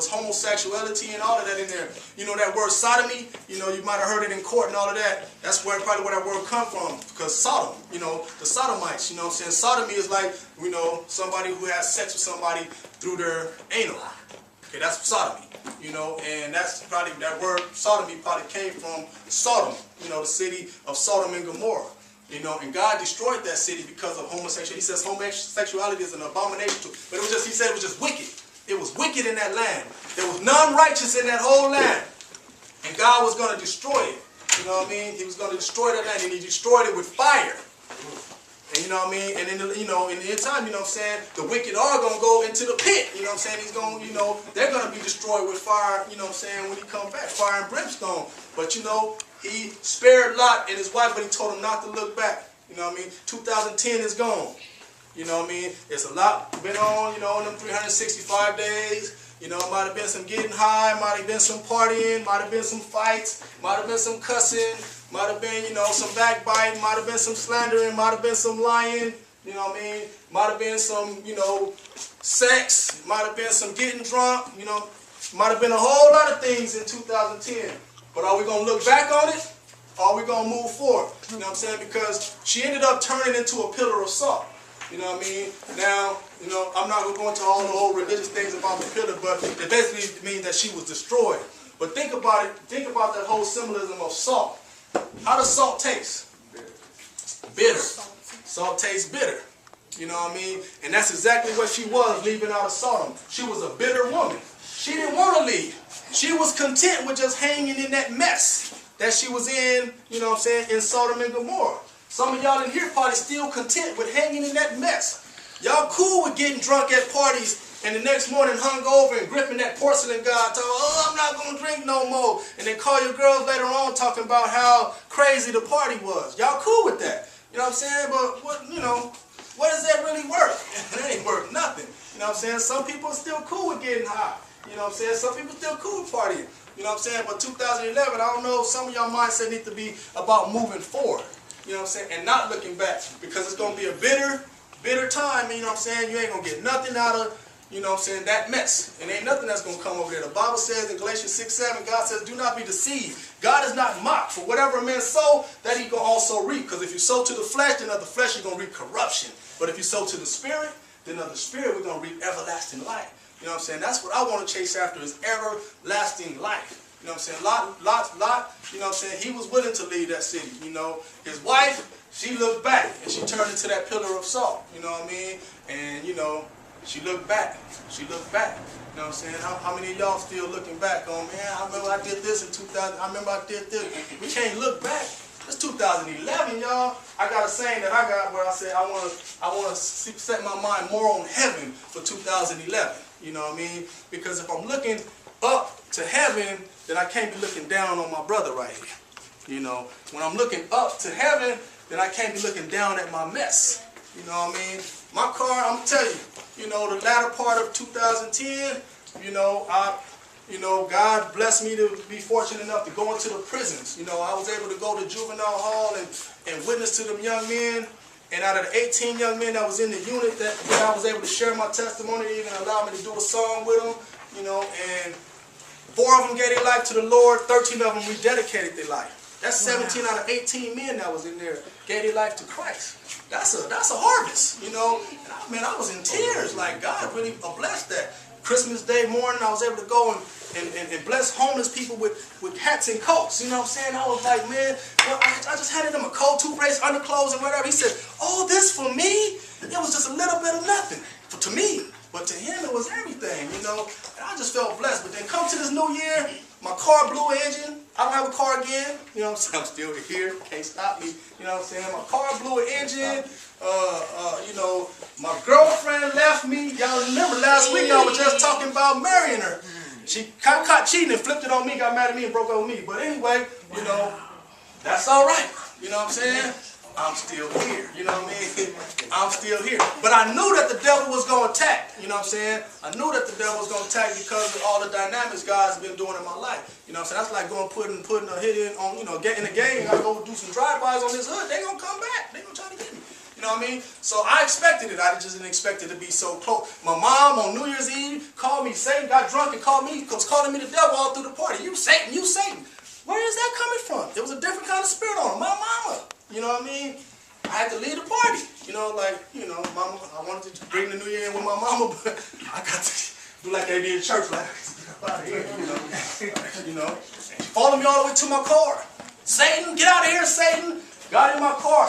it's homosexuality and all of that in there. You know, that word sodomy, you know, you might have heard it in court and all of that. That's probably where that word come from, because Sodom, you know, the sodomites, you know what I'm saying? Sodomy is like, you know, somebody who has sex with somebody through their anal. Okay, that's sodomy, you know, and that's probably, that word sodomy probably came from Sodom, you know, the city of Sodom and Gomorrah. You know, and God destroyed that city because of homosexuality. He says homosexuality is an abomination to it. But it was just, he said it was just wicked. It was wicked in that land. There was none righteous in that whole land. And God was going to destroy it. You know what I mean? He was going to destroy that land, and he destroyed it with fire. And you know what I mean? And in the, you know, in the end time, you know what I'm saying, the wicked are going to go into the pit. You know what I'm saying? He's going, you know, they're going to be destroyed with fire, you know what I'm saying, when he comes back. Fire and brimstone. But you know, he spared Lot and his wife, but he told him not to look back. You know what I mean? 2010 is gone. You know what I mean? It's a lot been on, you know, in them 365 days. You know, it might have been some getting high, might have been some partying, might have been some fights, might have been some cussing, might have been, you know, some backbiting, might have been some slandering, might have been some lying, you know what I mean? Might have been some, you know, sex, might have been some getting drunk, you know, might have been a whole lot of things in 2010. But are we going to look back on it? Or are we going to move forward? You know what I'm saying? Because she ended up turning into a pillar of salt. You know what I mean? Now, you know, I'm not going to go into all the whole religious things about the pillar, but it basically means that she was destroyed. But think about it. Think about that whole symbolism of salt. How does salt taste? Bitter. Salt tastes bitter. You know what I mean? And that's exactly what she was leaving out of Sodom. She was a bitter woman. She didn't want to leave. She was content with just hanging in that mess that she was in, you know what I'm saying, in Sodom and Gomorrah. Some of y'all in here probably still content with hanging in that mess. Y'all cool with getting drunk at parties and the next morning hungover and gripping that porcelain god, talking, oh, I'm not going to drink no more. And then call your girls later on talking about how crazy the party was. Y'all cool with that. You know what I'm saying? But, what, you know, what does that really work? It ain't worth nothing. You know what I'm saying? Some people are still cool with getting high. You know what I'm saying? Some people still cool with partying. You know what I'm saying? But 2011, I don't know, some of y'all mindset need to be about moving forward. You know what I'm saying? And not looking back. Because it's going to be a bitter time. You know what I'm saying? You ain't going to get nothing out of, you know what I'm saying, that mess. And ain't nothing that's going to come over there. The Bible says in Galatians 6:7, God says, do not be deceived. God is not mocked. For whatever a man sow, that he going to also reap. Because if you sow to the flesh, then of the flesh you're going to reap corruption. But if you sow to the Spirit, then of the Spirit we're going to reap everlasting life. You know what I'm saying? That's what I want to chase after, is everlasting life. You know what I'm saying? Lot, you know what I'm saying? He was willing to leave that city. You know, his wife, she looked back and she turned into that pillar of salt. You know what I mean? And, you know, she looked back. She looked back. You know what I'm saying? How many of y'all still looking back on, man, I remember I did this in 2000. I remember I did this. We can't look back. It's 2011, y'all. I got a saying that I got where I said I want to set my mind more on heaven for 2011. You know what I mean? Because if I'm looking up to heaven, then I can't be looking down on my brother right here. You know, when I'm looking up to heaven, then I can't be looking down at my mess. You know what I mean? My car, I'm telling you, you know, the latter part of 2010, you know, God blessed me to be fortunate enough to go into the prisons. You know, I was able to go to juvenile hall and witness to them young men. And out of the 18 young men that was in the unit that I was able to share my testimony, they even allowed me to do a song with them, you know, and 4 of them gave their life to the Lord, 13 of them rededicated their life. That's 17 out of 18 men that was in there gave their life to Christ. That's a harvest, you know. And man, I was in tears, like God really blessed that. Christmas Day morning, I was able to go and bless homeless people with hats and coats. You know what I'm saying? I was like, man, well, I just handed them a coat, toothpaste, underclothes, and whatever. He said, oh, this for me? It was just a little bit of nothing to me. But to him, it was everything, you know. And I just felt blessed. But then come to this new year, my car blew an engine. I don't have a car again. You know what I'm saying? I'm still here. Can't stop me. You know what I'm saying? My car blew an engine. You know, my girlfriend left me. Y'all remember last week I was just talking about marrying her. She got caught cheating and flipped it on me, got mad at me and broke up with me. But anyway, you know, that's all right. You know what I'm saying? I'm still here. You know what I mean? I'm still here. But I knew that the devil was going to attack. You know what I'm saying? I knew that the devil was going to attack because of all the dynamics God's been doing in my life. You know what I'm saying? That's like going putting a hit in on, you know, getting the game. I go do some drive-bys on this hood. They're going to come back. They're going to try to get me. You You know what I mean? So I expected it. I just didn't expect it to be so close. My mom on New Year's Eve called me. Satan got drunk and was calling me the devil all through the party. You Satan, you Satan. Where is that coming from? There was a different kind of spirit on her. My mama. You know what I mean? I had to leave the party. You know, like, you know, mama, I wanted to bring the New Year in with my mama, but I got to do like they did in church, like, get out of here, you know. She followed me all the way to my car. Satan, get out of here, Satan. Got in my car.